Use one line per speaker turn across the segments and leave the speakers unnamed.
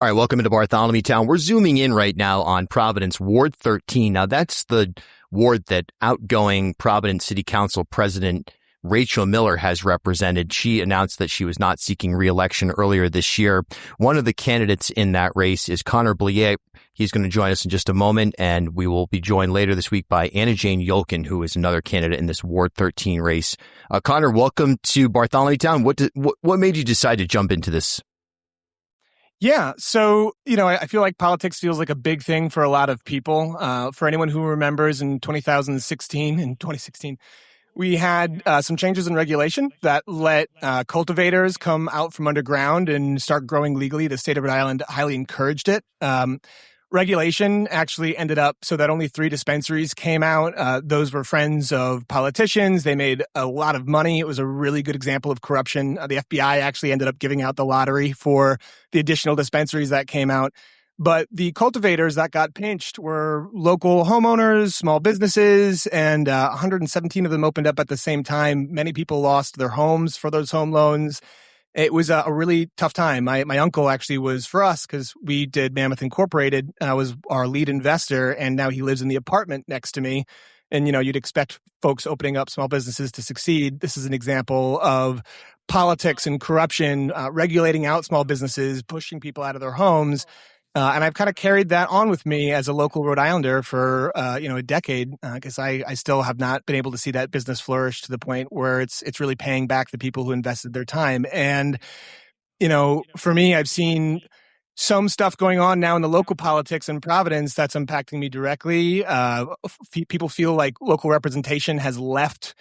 All right, welcome into Bartholomewtown. We're zooming in right now on Providence Ward 13. Now, that's the ward that outgoing Providence City Council President Rachel Miller has represented. She announced that she was not seeking re-election earlier this year. One of the candidates in that race is Connor Blier. He's going to join us in just a moment, and we will be joined later this week by Anna Jane Yolkin, who is another candidate in this Ward 13 race. Connor, welcome to Bartholomewtown. What made you decide to jump into this?
Yeah. So, I feel like politics feels like a big thing for a lot of people. For anyone who remembers in 2016, we had some changes in regulation that let cultivators come out from underground and start growing legally. The state of Rhode Island highly encouraged it. Regulation actually ended up so that only 3 dispensaries came out. Those were friends of politicians. They made a lot of money. It was a really good example of corruption. The FBI actually ended up giving out the lottery for the additional dispensaries that came out. But the cultivators that got pinched were local homeowners, small businesses, and 117 of them opened up at the same time. Many people lost their homes for those home loans. It was a really tough time. My uncle actually was for us because we did Mammoth Incorporated. Was our lead investor, and now he lives in the apartment next to me. And, you'd expect folks opening up small businesses to succeed. This is an example of politics and corruption, regulating out small businesses, pushing people out of their homes. And I've kind of carried that on with me as a local Rhode Islander for, a decade, because I still have not been able to see that business flourish to the point where it's really paying back the people who invested their time. And, for me, I've seen some stuff going on now in the local politics in Providence that's impacting me directly. People feel like local representation has left.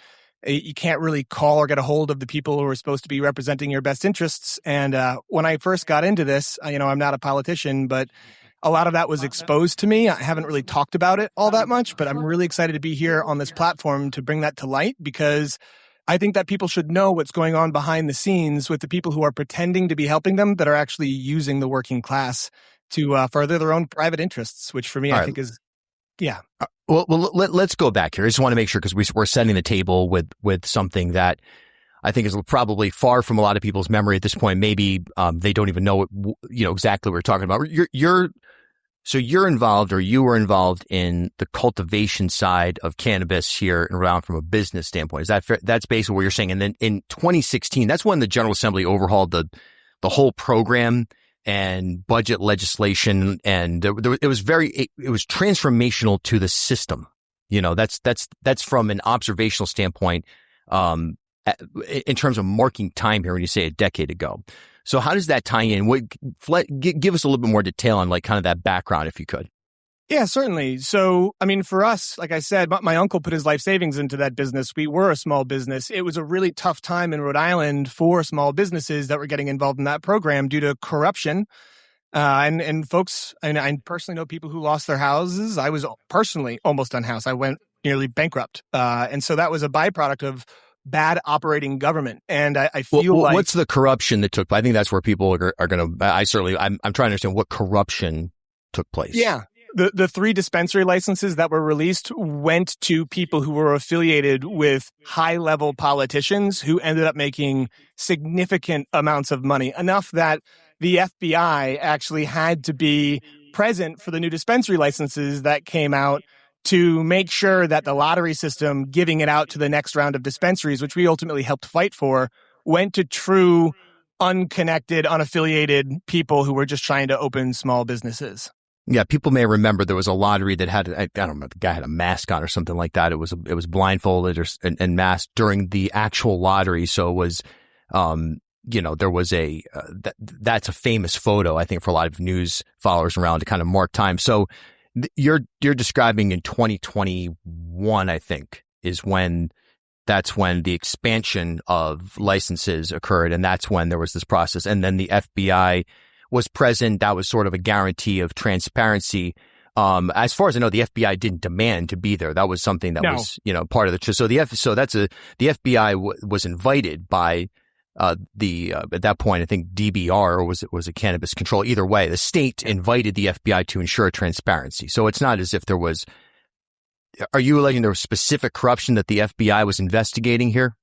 You can't really call or get a hold of the people who are supposed to be representing your best interests. And when I first got into this, I'm not a politician, but a lot of that was exposed to me. I haven't really talked about it all that much, but I'm really excited to be here on this platform to bring that to light, because I think that people should know what's going on behind the scenes with the people who are pretending to be helping them that are actually using the working class to further their own private interests, which for me, I think is, yeah.
Well, let's go back here. I just want to make sure, because we're setting the table with something that I think is probably far from a lot of people's memory at this point. Maybe they don't even know exactly what we're talking about. You were involved in the cultivation side of cannabis here and around from a business standpoint. Is that fair? That's basically what you're saying. And then in 2016, that's when the General Assembly overhauled the whole program and budget legislation, and it was transformational to the system. That's from an observational standpoint, in terms of marking time here when you say a decade ago. So how does that tie in? Give us a little bit more detail on kind of that background, if you could.
Yeah, certainly. So, for us, like I said, my uncle put his life savings into that business. We were a small business. It was a really tough time in Rhode Island for small businesses that were getting involved in that program due to corruption. And folks, I personally know people who lost their houses. I was personally almost unhoused. I went nearly bankrupt. And so that was a byproduct of bad operating government. And I feel like...
What's the corruption that took place? I think that's where people are going to... I'm trying to understand what corruption took place.
Yeah. The 3 dispensary licenses that were released went to people who were affiliated with high-level politicians who ended up making significant amounts of money, enough that the FBI actually had to be present for the new dispensary licenses that came out to make sure that the lottery system giving it out to the next round of dispensaries, which we ultimately helped fight for, went to true, unconnected, unaffiliated people who were just trying to open small businesses.
Yeah, people may remember there was a lottery that had, I don't know, the guy had a mask on or something like that. It was blindfolded and masked during the actual lottery. So it was, there was that's a famous photo, I think, for a lot of news followers around to kind of mark time. So you're describing in 2021, I think, that's when the expansion of licenses occurred. And that's when there was this process. And then the FBI was present. That was sort of a guarantee of transparency. As far as I know, the FBI didn't demand to be there. That was something that was, part of the. So the FBI was invited by at that point, I think DBR, or was it Cannabis Control? Either way, the state invited the FBI to ensure transparency. So it's not as if there was. Are you alleging there was specific corruption that the FBI was investigating here?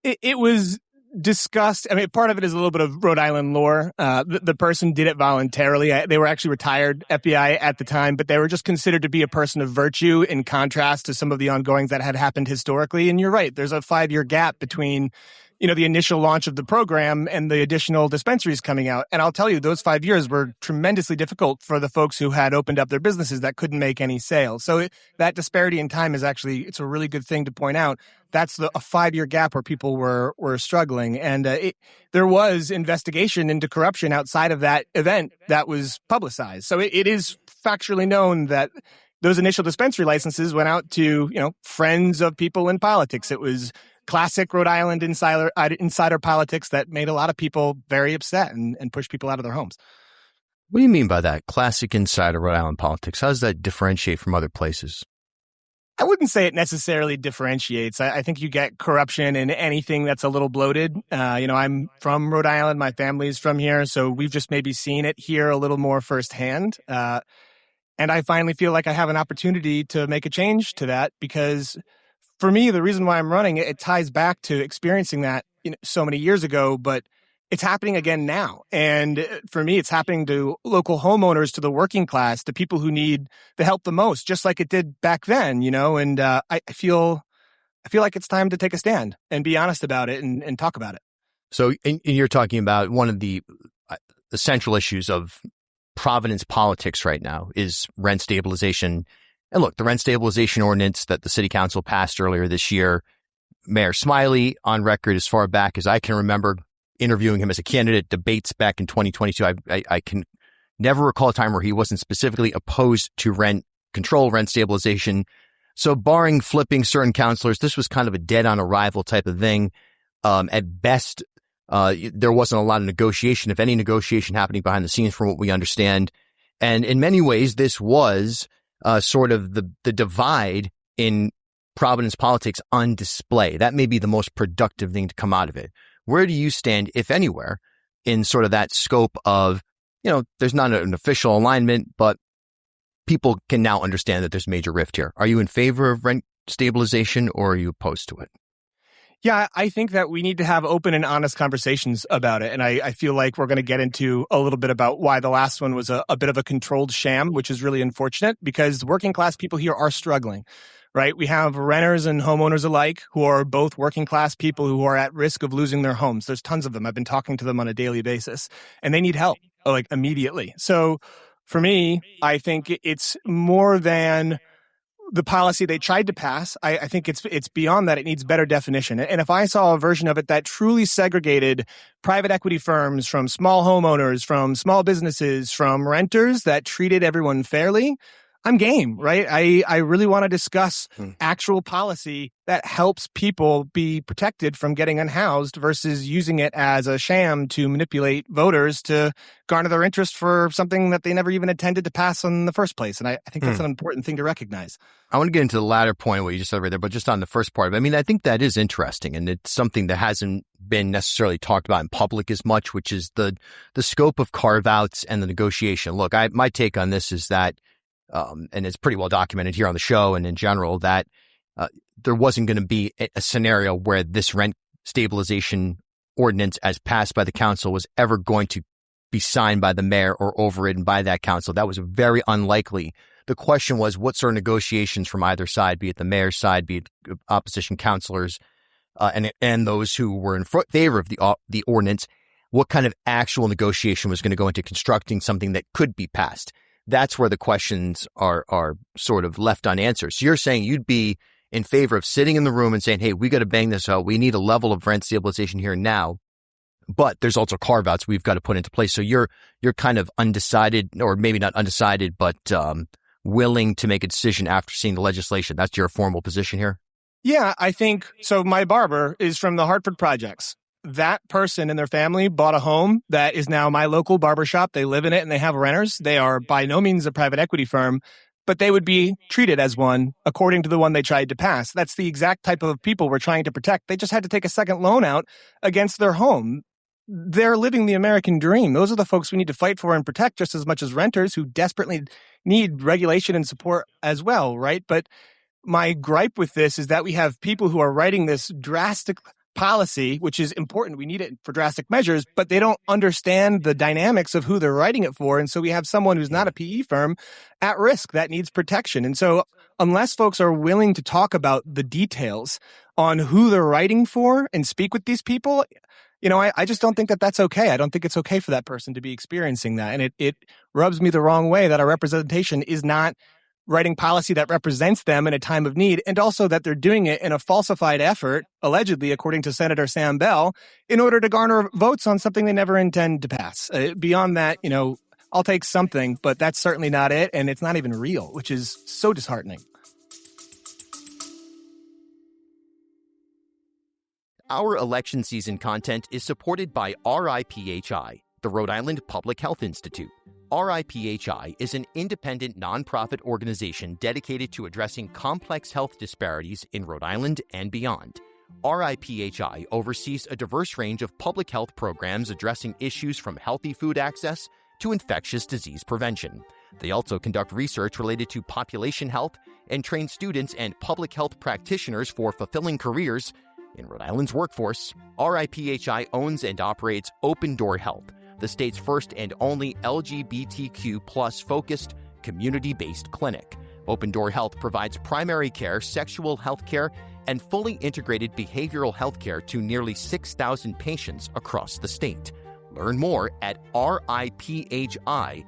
It was discussed. I mean, part of it is a little bit of Rhode Island lore. The person did it voluntarily. They were actually retired FBI at the time, but they were just considered to be a person of virtue in contrast to some of the ongoings that had happened historically. And you're right. There's a 5-year gap between, the initial launch of the program and the additional dispensaries coming out. And I'll tell you, those 5 years were tremendously difficult for the folks who had opened up their businesses that couldn't make any sales. So that disparity in time it's a really good thing to point out. That's a 5-year gap where people were struggling. And there was investigation into corruption outside of that event that was publicized. So it is factually known that those initial dispensary licenses went out to, friends of people in politics. It was classic Rhode Island insider politics that made a lot of people very upset and pushed people out of their homes.
What do you mean by that? Classic insider Rhode Island politics. How does that differentiate from other places?
I wouldn't say it necessarily differentiates. I think you get corruption in anything that's a little bloated. I'm from Rhode Island. My family's from here. So we've just maybe seen it here a little more firsthand. And I finally feel like I have an opportunity to make a change to that because for me, the reason why I'm running, it ties back to experiencing that so many years ago, but it's happening again now. And for me, it's happening to local homeowners, to the working class, to people who need the help the most, just like it did back then, and I feel like it's time to take a stand and be honest about it and talk about it.
So and you're talking about one of the central issues of Providence politics right now is rent stabilization. And look, the rent stabilization ordinance that the city council passed earlier this year, Mayor Smiley on record as far back as I can remember, interviewing him as a candidate, debates back in 2022. I can never recall a time where he wasn't specifically opposed to rent control, rent stabilization. So barring flipping certain councilors, this was kind of a dead on arrival type of thing. At best, there wasn't a lot of negotiation, if any negotiation happening behind the scenes from what we understand. And in many ways, this was sort of the divide in Providence politics on display. That may be the most productive thing to come out of it. Where do you stand, if anywhere, in sort of that scope of, there's not an official alignment, but people can now understand that there's major rift here. Are you in favor of rent stabilization or are you opposed to it?
Yeah, I think that we need to have open and honest conversations about it. And I feel like we're going to get into a little bit about why the last one was a bit of a controlled sham, which is really unfortunate because working class people here are struggling. Right? We have renters and homeowners alike who are both working class people who are at risk of losing their homes. There's tons of them. I've been talking to them on a daily basis and they need help like immediately. So for me, I think it's more than the policy they tried to pass. I think it's beyond that. It needs better definition. And if I saw a version of it that truly segregated private equity firms from small homeowners, from small businesses, from renters, that treated everyone fairly, I'm game, right? I really want to discuss actual policy that helps people be protected from getting unhoused versus using it as a sham to manipulate voters to garner their interest for something that they never even intended to pass in the first place. And I think that's an important thing to recognize. I
want to get into the latter point, what you just said right there, but just on the first part. I mean, I think that is interesting, and it's something that hasn't been necessarily talked about in public as much, which is the scope of carve-outs and the negotiation. Look, my take on this is that and it's pretty well documented here on the show and in general that there wasn't going to be a scenario where this rent stabilization ordinance as passed by the council was ever going to be signed by the mayor or overridden by that council. That was very unlikely. The question was what sort of negotiations from either side, be it the mayor's side, be it opposition councilors, and those who were in favor of the ordinance, what kind of actual negotiation was going to go into constructing something that could be passed. That's where the questions are sort of left unanswered. So you're saying you'd be in favor of sitting in the room and saying, hey, we got to bang this out. We need a level of rent stabilization here now, but there's also carve-outs we've got to put into place. So you're kind of undecided, or maybe not undecided, but willing to make a decision after seeing the legislation. That's your formal position here?
Yeah, I think so. My barber is from the Hartford Projects. That person and their family bought a home that is now my local barbershop. They live in it and they have renters. They are by no means a private equity firm, but they would be treated as one according to the one they tried to pass. That's the exact type of people we're trying to protect. They just had to take a second loan out against their home. They're living the American dream. Those are the folks we need to fight for and protect just as much as renters who desperately need regulation and support as well, right? But my gripe with this is that we have people who are writing this drastic policy, which is important. We need it for drastic measures, but they don't understand the dynamics of who they're writing it for. And so we have someone who's not a PE firm at risk that needs protection. And so unless folks are willing to talk about the details on who they're writing for and speak with these people, I just don't think that that's okay. I don't think it's okay for that person to be experiencing that. And it rubs me the wrong way that our representation is not writing policy that represents them in a time of need, and also that they're doing it in a falsified effort, allegedly, according to Senator Sam Bell, in order to garner votes on something they never intend to pass. Beyond that, I'll take something, but that's certainly not it, and it's not even real, which is so disheartening.
Our election season content is supported by RIPHI, the Rhode Island Public Health Institute. RIPHI is an independent nonprofit organization dedicated to addressing complex health disparities in Rhode Island and beyond. RIPHI oversees a diverse range of public health programs addressing issues from healthy food access to infectious disease prevention. They also conduct research related to population health and train students and public health practitioners for fulfilling careers in Rhode Island's workforce. RIPHI owns and operates Open Door Health, the state's first and only LGBTQ plus focused community-based clinic. Open Door Health provides primary care, sexual health care, and fully integrated behavioral health care to nearly 6,000 patients across the state. Learn more at riphi.org.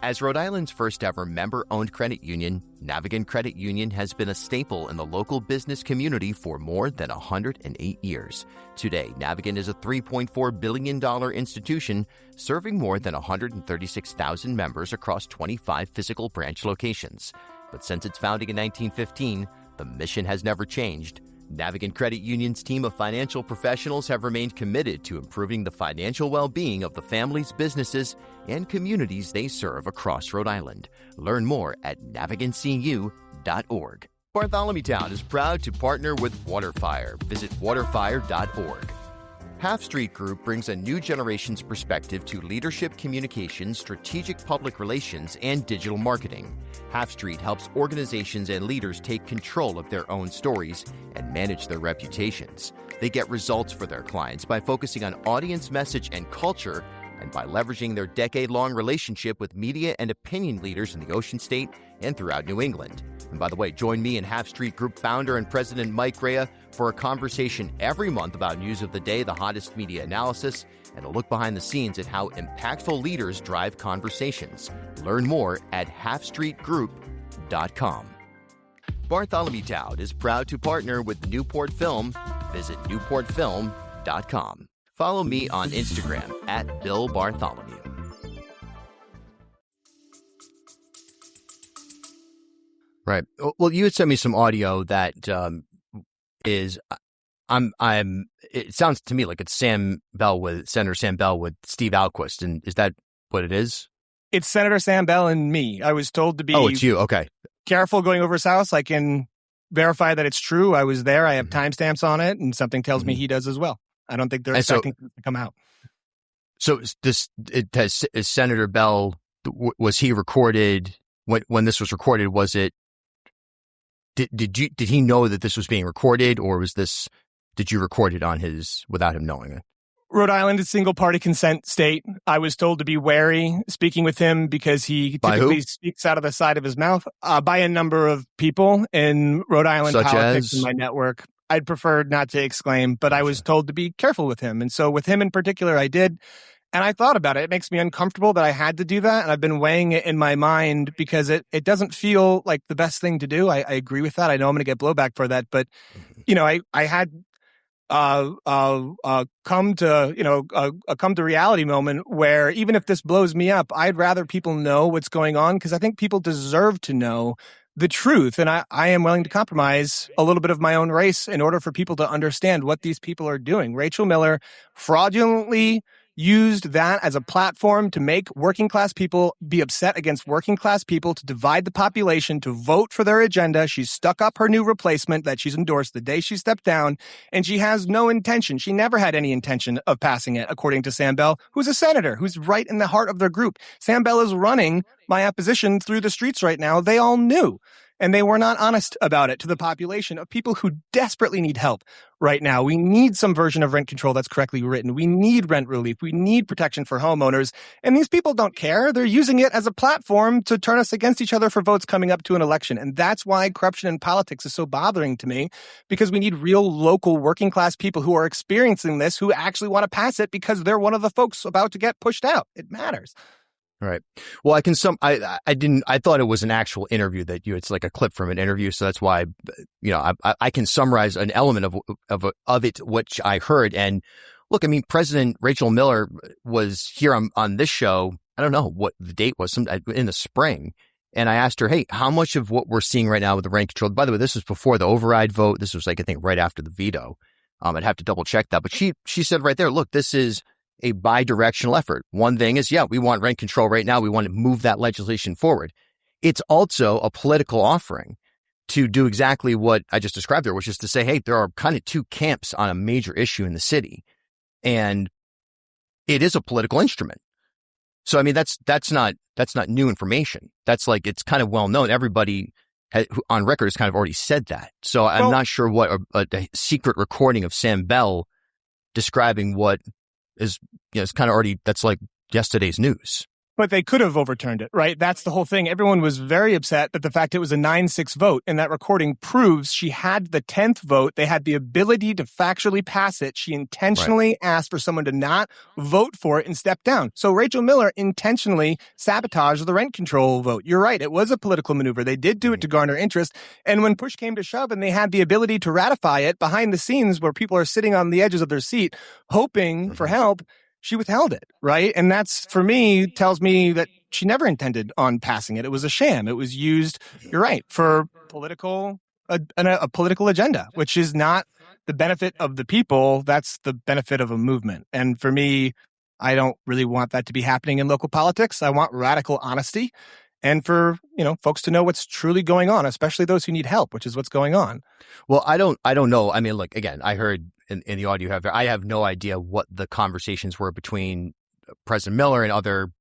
As Rhode Island's first ever member-owned credit union, Navigant Credit Union has been a staple in the local business community for more than 108 years. Today, Navigant is a $3.4 billion institution serving more than 136,000 members across 25 physical branch locations. But since its founding in 1915, the mission has never changed. Navigant Credit Union's team of financial professionals have remained committed to improving the financial well-being of the families, businesses, and communities they serve across Rhode Island. Learn more at navigantcu.org. Bartholomewtown is proud to partner with Waterfire. Visit waterfire.org. Half Street Group brings a new generation's perspective to leadership communications, strategic public relations, and digital marketing. Half Street helps organizations and leaders take control of their own stories and manage their reputations. They get results for their clients by focusing on audience message and culture, and by leveraging their decade-long relationship with media and opinion leaders in the Ocean State and throughout New England. And by the way, join me and Half Street Group founder and president Mike Rea for a conversation every month about news of the day, the hottest media analysis, and a look behind the scenes at how impactful leaders drive conversations. Learn more at halfstreetgroup.com. Bartholomewtown is proud to partner with Newport Film. Visit newportfilm.com. Follow me on Instagram at Bill Bartholomew. Right. Well, you had sent me some audio that it sounds to me like it's Senator Sam Bell with Steve Alquist. And is that what it is?
It's Senator Sam Bell and me. I was told to be
it's you. Okay.
Careful going over his house. I can verify that it's true. I was there. I have timestamps on it, and something tells me he does as well. I don't think they're expecting it to come out.
So is Senator Bell, was he recorded when this was recorded? Was it, did he know that this was being recorded, or did you record it without him knowing it?
Rhode Island is single party consent state. I was told to be wary speaking with him because he typically speaks out of the side of his mouth by a number of people in Rhode Island
Such
politics
as?
in my network. I'd prefer not to exclaim, but I was told to be careful with him. And so with him in particular, I did. And I thought about it. It makes me uncomfortable that I had to do that. And I've been weighing it in my mind because it doesn't feel like the best thing to do. I agree with that. I know I'm going to get blowback for that. But, I had come to reality moment where even if this blows me up, I'd rather people know what's going on, because I think people deserve to know the truth. And I am willing to compromise a little bit of my own race in order for people to understand what these people are doing. Rachel Miller fraudulently used that as a platform to make working class people be upset against working class people, to divide the population, to vote for their agenda. She stuck up her new replacement that she's endorsed the day she stepped down, and she has no intention. She never had any intention of passing it, according to Sam Bell, who's a senator, who's right in the heart of their group. Sam Bell is running my opposition through the streets right now. They all knew. and they were not honest about it to the population of people who desperately need help right now. We need some version of rent control that's correctly written. We need rent relief. We need protection for homeowners. And these people don't care. They're using it as a platform to turn us against each other for votes coming up to an election. And that's why corruption in politics is so bothering to me, because we need real local working class people who are experiencing this, who actually want to pass it because they're one of the folks about to get pushed out. It matters.
All right. Well, I thought it was an actual interview it's like a clip from an interview. So that's why, I can summarize an element of it, which I heard. And look, I mean, President Rachel Miller was here on this show. I don't know what the date was, in the spring. And I asked her, hey, how much of what we're seeing right now with the rent control, by the way, this was before the override vote. This was I think right after the veto. I'd have to double check that. But she said right there, look, this is a bi-directional effort. One thing is, we want rent control right now. We want to move that legislation forward. It's also a political offering to do exactly what I just described there, which is to say, hey, there are kind of two camps on a major issue in the city, and it is a political instrument. So, I mean, that's not new information. That's it's kind of well known. Everybody on record has kind of already said that. So I'm not sure what a secret recording of Sam Bell describing what is, it's kind of already, that's like yesterday's news.
But they could have overturned it, right? That's the whole thing. Everyone was very upset that the fact it was a 9-6 vote, and that recording proves she had the 10th vote. They had the ability to factually pass it. She intentionally asked for someone to not vote for it and step down. So Rachel Miller intentionally sabotaged the rent control vote. You're right. It was a political maneuver. They did do it to garner interest. And when push came to shove and they had the ability to ratify it behind the scenes where people are sitting on the edges of their seat, hoping for help, she withheld it, right? And that's, for me, tells me that she never intended on passing it. It was a sham. It was used, you're right, for a political agenda, which is not the benefit of the people. That's the benefit of a movement. And for me, I don't really want that to be happening in local politics. I want radical honesty, and for, folks to know what's truly going on, especially those who need help, which is what's going on.
Well, I don't know. I mean, look, again, I heard in the audio I have no idea what the conversations were between President Miller and other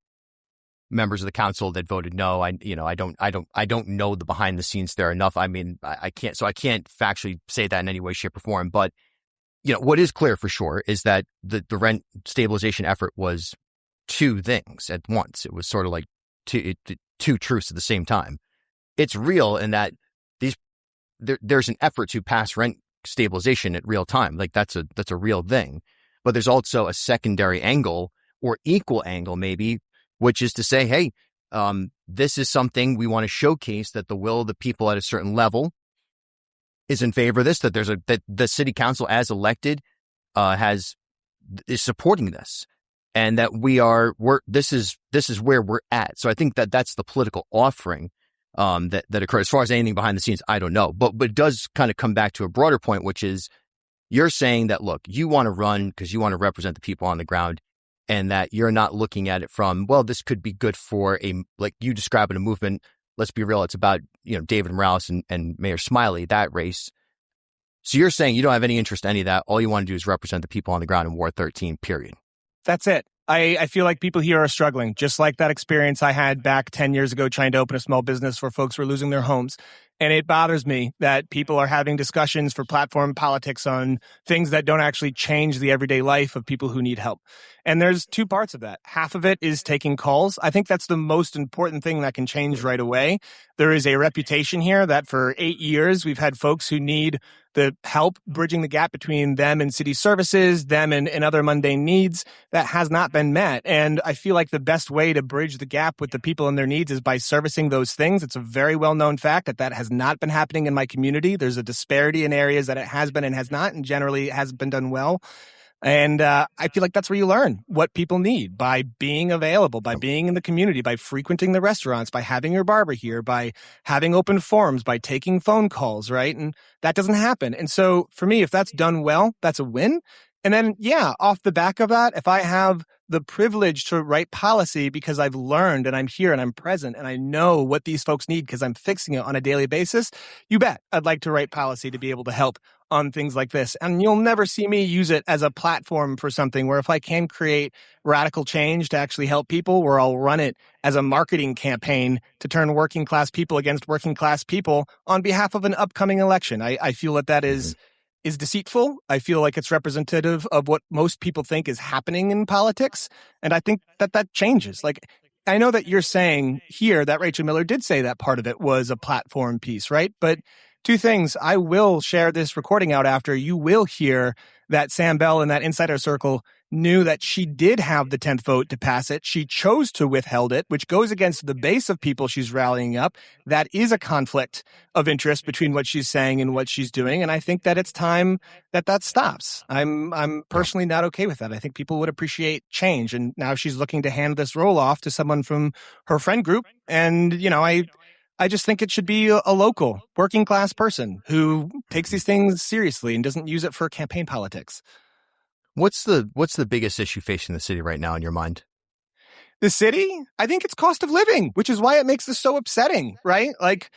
members of the council that voted no. I don't know the behind the scenes there enough. I mean, I can't factually say that in any way, shape, or form. But, what is clear for sure is that the rent stabilization effort was two things at once. It was sort of like two truths at the same time. It's real in that there's an effort to pass rent stabilization at real time. Like that's a real thing. But there's also a secondary angle, or equal angle maybe, which is to say, hey, this is something we want to showcase, that the will of the people at a certain level is in favor of this, that that the city council as elected is supporting this, and that this is where we're at. So I think that's the political offering that occurred. As far as anything behind the scenes, I don't know. But it does kind of come back to a broader point, which is you're saying that, look, you want to run because you want to represent the people on the ground, and that you're not looking at it from, well, this could be good for like you describe it, a movement. Let's be real. It's about, David Morales and Mayor Smiley, that race. So you're saying you don't have any interest in any of that. All you want to do is represent the people on the ground in Ward 13, period.
That's it. I feel like people here are struggling, just like that experience I had back 10 years ago trying to open a small business where folks were losing their homes. And it bothers me that people are having discussions for platform politics on things that don't actually change the everyday life of people who need help. And there's two parts of that. Half of it is taking calls. I think that's the most important thing that can change right away. There is a reputation here that for 8 years, we've had folks who need the help bridging the gap between them and city services, them and other mundane needs that has not been met. And I feel like the best way to bridge the gap with the people and their needs is by servicing those things. It's a very well-known fact that has not been happening in my community. There's a disparity in areas that it has been and has not, and generally it hasn't been done well. And I feel like that's where you learn what people need, by being available, by being in the community, by frequenting the restaurants, by having your barber here, by having open forums, by taking phone calls, right? And that doesn't happen. And so for me, if that's done well, that's a win. And then, off the back of that, if I have the privilege to write policy because I've learned and I'm here and I'm present and I know what these folks need because I'm fixing it on a daily basis, you bet I'd like to write policy to be able to help on things like this. And you'll never see me use it as a platform for something where if I can create radical change to actually help people, where I'll run it as a marketing campaign to turn working class people against working class people on behalf of an upcoming election. I feel that is deceitful. I feel like it's representative of what most people think is happening in politics. And I think that changes. Like, I know that you're saying here that Rachel Miller did say that part of it was a platform piece, right? But two things. I will share this recording out after. You will hear that Sam Bell in that insider circle knew that she did have the 10th vote to pass it. She chose to withhold it, which goes against the base of people she's rallying up. That is a conflict of interest between what she's saying and what she's doing. And I think that it's time that stops. I'm personally not okay with that. I think people would appreciate change. And now she's looking to hand this role off to someone from her friend group. And, I just think it should be a local working class person who takes these things seriously and doesn't use it for campaign politics.
What's the biggest issue facing the city right now in your mind?
The city? I think it's cost of living, which is why it makes this so upsetting, right? Like,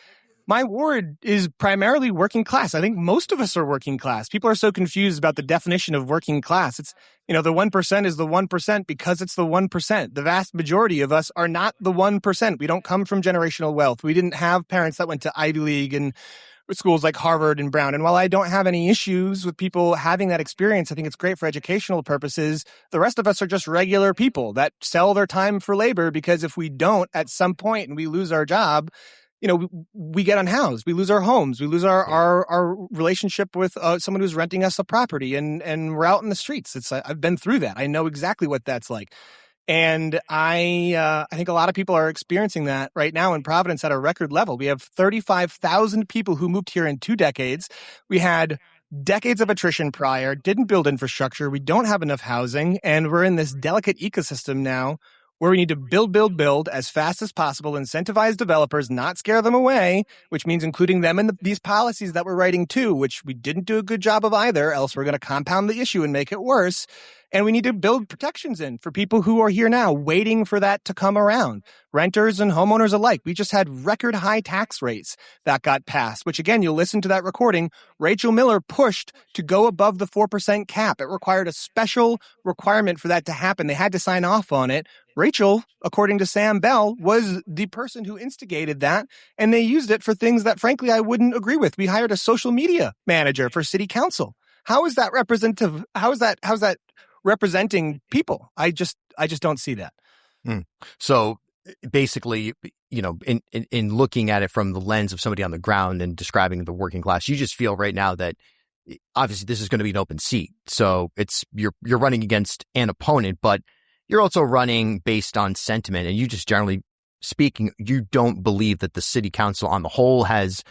my ward is primarily working class. I think most of us are working class. People are so confused about the definition of working class. It's, the 1% is the 1% because it's the 1%. The vast majority of us are not the 1%. We don't come from generational wealth. We didn't have parents that went to Ivy League and schools like Harvard and Brown. And while I don't have any issues with people having that experience, I think it's great for educational purposes. The rest of us are just regular people that sell their time for labor, because if we don't at some point and we lose our job, we get unhoused, we lose our homes, we lose our relationship with someone who's renting us a property, and we're out in the streets. I've been through that. I know exactly what that's like. And I think a lot of people are experiencing that right now in Providence at a record level. We have 35,000 people who moved here in 2 decades. We had decades of attrition prior, didn't build infrastructure. We don't have enough housing. And we're in this delicate ecosystem now where we need to build as fast as possible, incentivize developers, not scare them away, which means including them in these policies that we're writing too, which we didn't do a good job of either, else we're going to compound the issue and make it worse. And we need to build protections in for people who are here now waiting for that to come around. Renters and homeowners alike. We just had record high tax rates that got passed, which again, you'll listen to that recording. Rachel Miller pushed to go above the 4% cap. It required a special requirement for that to happen. They had to sign off on it. Rachel, according to Sam Bell, was the person who instigated that, and they used it for things that, frankly, I wouldn't agree with. We hired a social media manager for city council. How is that representative? How's that representing people? I just don't see that.
So basically, in looking at it from the lens of somebody on the ground and describing the working class, you just feel right now that obviously this is going to be an open seat. So you're running against an opponent, but you're also running based on sentiment, and you just generally speaking, you don't believe that the city council on the whole has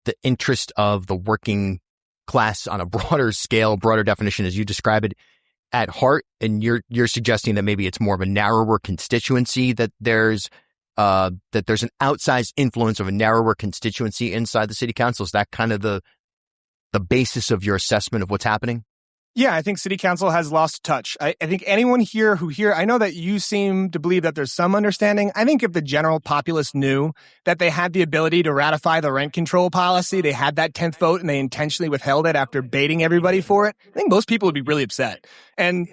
the interest of the working class on a broader scale, broader definition as you describe it at heart. And you're suggesting that maybe it's more of a narrower constituency, that there's an outsized influence of a narrower constituency inside the city council. Is that kind of the basis of your assessment of what's happening?
Yeah, I think city council has lost touch. I think anyone here I know that you seem to believe that there's some understanding. I think if the general populace knew that they had the ability to ratify the rent control policy, they had that 10th vote and they intentionally withheld it after baiting everybody for it, I think most people would be really upset. And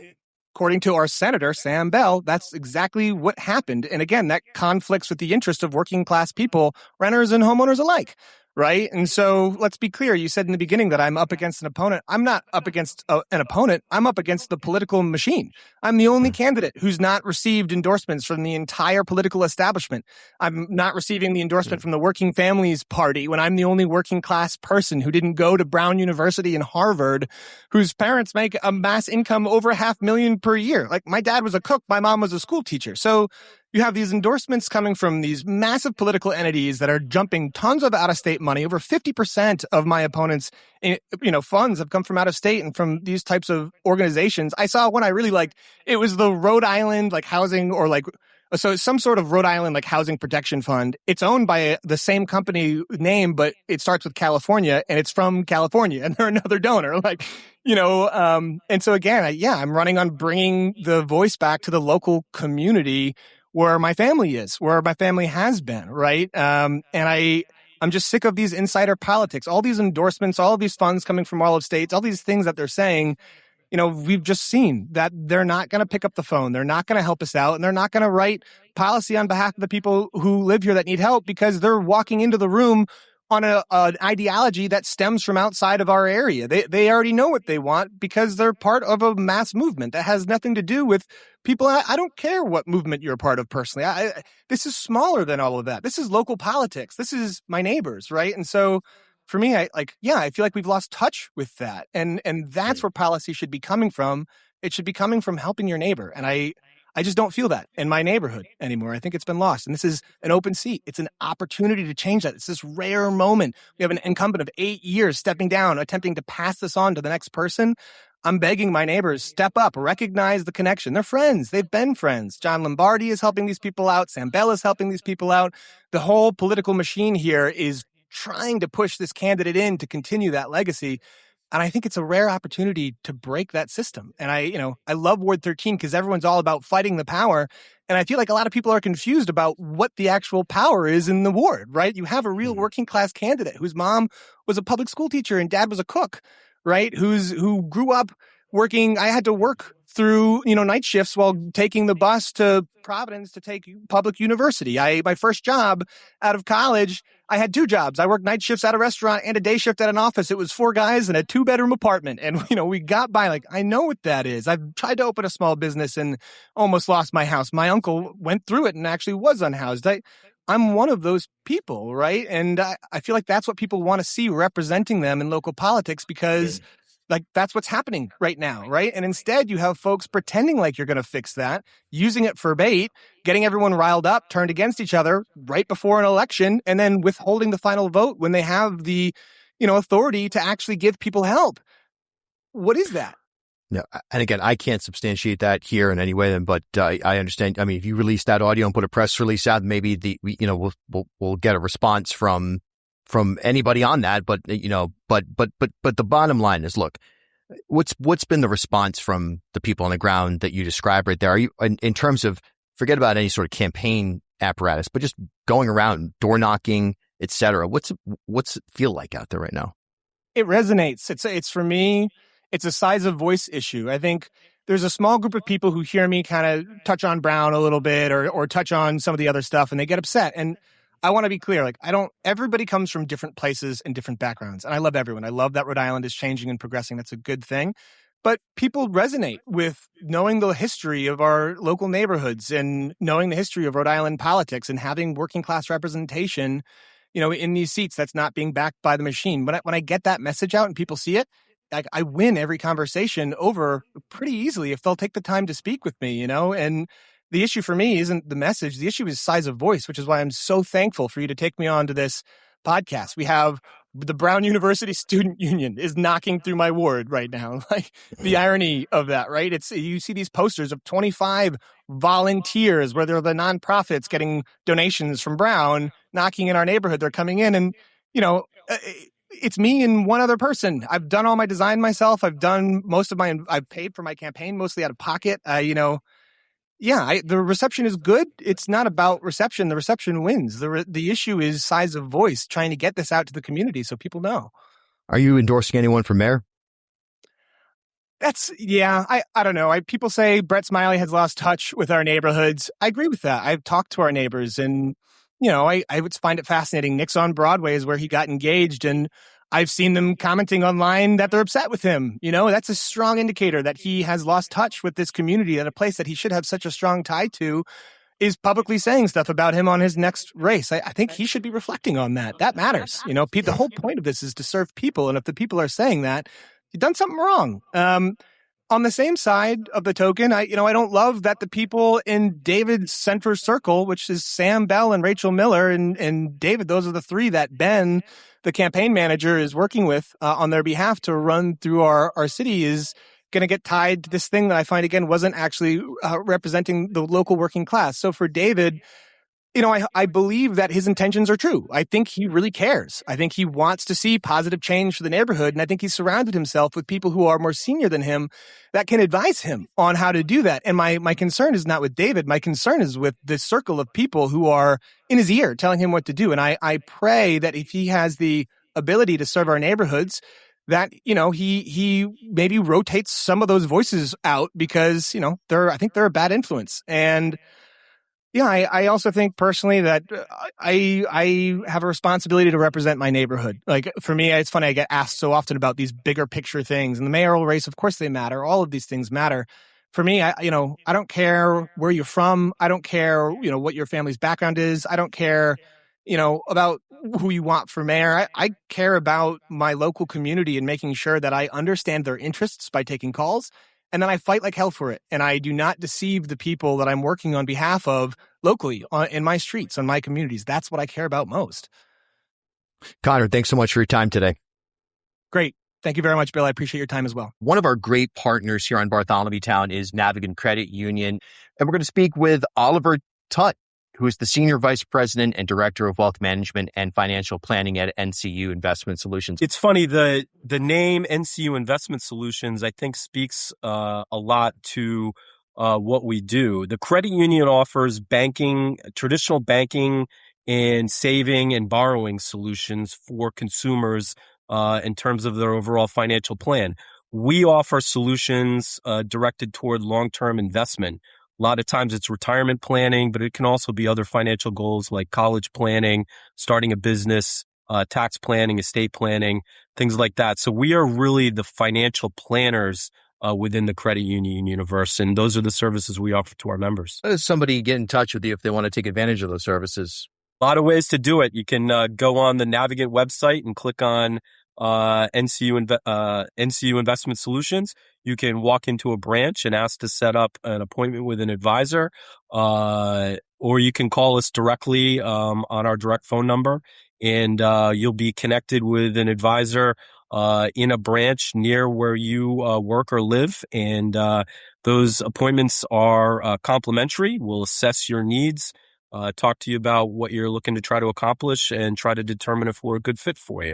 according to our senator, Sam Bell, that's exactly what happened. And again, that conflicts with the interest of working class people, renters and homeowners alike. Right. And so let's be clear. You said in the beginning that I'm up against an opponent. I'm not up against an opponent. I'm up against the political machine. I'm the only candidate who's not received endorsements from the entire political establishment. I'm not receiving the endorsement from the Working Families Party when I'm the only working class person who didn't go to Brown University and Harvard, whose parents make a mass income over $500,000 per year. Like, my dad was a cook. My mom was a school teacher. So you have these endorsements coming from these massive political entities that are jumping tons of out-of-state money. Over 50% of my opponents' funds have come from out of state and from these types of organizations. I saw one I really liked. It was the Rhode Island housing, or so some sort of Rhode Island housing protection fund. It's owned by the same company name, but it starts with California, and it's from California, and they're another donor. And so again, I'm running on bringing the voice back to the local community where my family is, where my family has been, right? And I'm just sick of these insider politics, all these endorsements, all of these funds coming from all of states, all these things that they're saying. We've just seen that they're not going to pick up the phone. They're not going to help us out, and they're not going to write policy on behalf of the people who live here that need help, because they're walking into the room on an ideology that stems from outside of our area. They already know what they want because they're part of a mass movement that has nothing to do with people. I don't care what movement you're a part of personally. This is smaller than all of that. This is local politics. This is my neighbors, right? And so for me, I feel like we've lost touch with that. And that's where policy should be coming from. It should be coming from helping your neighbor. And I just don't feel that in my neighborhood anymore. I think it's been lost. And this is an open seat. It's an opportunity to change that. It's this rare moment. We have an incumbent of 8 years stepping down, attempting to pass this on to the next person. I'm begging my neighbors, step up, recognize the connection. They're friends. They've been friends. John Lombardi is helping these people out. Sam Bell is helping these people out. The whole political machine here is trying to push this candidate in to continue that legacy. And I think it's a rare opportunity to break that system. And I love Ward 13 because everyone's all about fighting the power. And I feel like a lot of people are confused about what the actual power is in the ward, right? You have a real working class candidate whose mom was a public school teacher and dad was a cook, right? Who grew up working. I had to work through, night shifts while taking the bus to Providence to take public university. My first job out of college, I had 2 jobs. I worked night shifts at a restaurant and a day shift at an office. It was 4 guys in a 2-bedroom apartment. And, we got by. Like, I know what that is. I've tried to open a small business and almost lost my house. My uncle went through it and actually was unhoused. I'm one of those people, right? And I feel like that's what people want to see representing them in local politics, because that's what's happening right now, right? And instead you have folks pretending like you're going to fix that, using it for bait, getting everyone riled up, turned against each other right before an election, and then withholding the final vote when they have the, authority to actually give people help. What is that?
No, and again, I can't substantiate that here in any way, but I understand. I mean, if you release that audio and put a press release out, maybe we'll get a response from anybody on that. But but the bottom line is, look, what's been the response from the people on the ground that you described right there? Are you in terms of, forget about any sort of campaign apparatus, but just going around, door knocking, et cetera? What's it feel like out there right now?
It resonates. It's for me, it's a size of voice issue. I think there's a small group of people who hear me kind of touch on Brown a little bit or touch on some of the other stuff, and they get upset. And I want to be clear, everybody comes from different places and different backgrounds. And I love everyone. I love that Rhode Island is changing and progressing. That's a good thing. But people resonate with knowing the history of our local neighborhoods and knowing the history of Rhode Island politics and having working class representation, in these seats that's not being backed by the machine. When I get that message out and people see it, I win every conversation over pretty easily if they'll take the time to speak with me, and the issue for me isn't the message. The issue is size of voice, which is why I'm so thankful for you to take me on to this podcast. We have the Brown University Student Union is knocking through my ward right now. Like, the irony of that, right? You see these posters of 25 volunteers where they're the nonprofits getting donations from Brown knocking in our neighborhood. They're coming in and, it's me and one other person. I've done all my design myself. I've paid for my campaign mostly out of pocket. The reception is good. It's not about reception. The reception wins. The issue is size of voice, trying to get this out to the community so people know.
Are you endorsing anyone for mayor?
I don't know. People say Brett Smiley has lost touch with our neighborhoods. I agree with that. I've talked to our neighbors and, I would find it fascinating. Nick's on Broadway is where he got engaged, and I've seen them commenting online that they're upset with him. That's a strong indicator that he has lost touch with this community, at a place that he should have such a strong tie to is publicly saying stuff about him on his next race. I think he should be reflecting on that. That matters. The whole point of this is to serve people. And if the people are saying that, you've done something wrong. On the same side of the token, I don't love that the people in David's center circle, which is Sam Bell and Rachel Miller and David, those are the 3 that Ben, the campaign manager, is working with on their behalf to run through our city, is going to get tied to this thing that I find, again, wasn't actually representing the local working class. So for David, I believe that his intentions are true. I think he really cares. I think he wants to see positive change for the neighborhood. And I think he's surrounded himself with people who are more senior than him that can advise him on how to do that. And my concern is not with David. My concern is with this circle of people who are in his ear telling him what to do. And I pray that if he has the ability to serve our neighborhoods, that, he maybe rotates some of those voices out because, I think they're a bad influence. And yeah, I also think personally that I have a responsibility to represent my neighborhood. Like for me, it's funny, I get asked so often about these bigger picture things, and the mayoral race, of course they matter. All of these things matter. For me, I don't care where you're from. I don't care, what your family's background is. I don't care, about who you want for mayor. I care about my local community and making sure that I understand their interests by taking calls. And then I fight like hell for it. And I do not deceive the people that I'm working on behalf of locally in my streets, on my communities. That's what I care about most.
Connor, thanks so much for your time today.
Great. Thank you very much, Bill. I appreciate your time as well.
One of our great partners here on Bartholomewtown is Navigant Credit Union. And we're going to speak with Oliver Tutt, who is the Senior Vice President and Director of Wealth Management and Financial Planning at NCU Investment Solutions.
It's funny, the name NCU Investment Solutions, I think, speaks a lot to what we do. The credit union offers banking, traditional banking and saving and borrowing solutions for consumers in terms of their overall financial plan. We offer solutions directed toward long-term investment. A lot of times it's retirement planning, but it can also be other financial goals like college planning, starting a business, tax planning, estate planning, things like that. So we are really the financial planners within the credit union universe, and those are the services we offer to our members.
How does somebody get in touch with you if they want to take advantage of those services?
A lot of ways to do it. You can go on the Navigant website and click on NCU Investment Solutions. You can walk into a branch and ask to set up an appointment with an advisor, or you can call us directly on our direct phone number, and you'll be connected with an advisor in a branch near where you work or live. And those appointments are complimentary. We'll assess your needs, talk to you about what you're looking to try to accomplish, and try to determine if we're a good fit for you.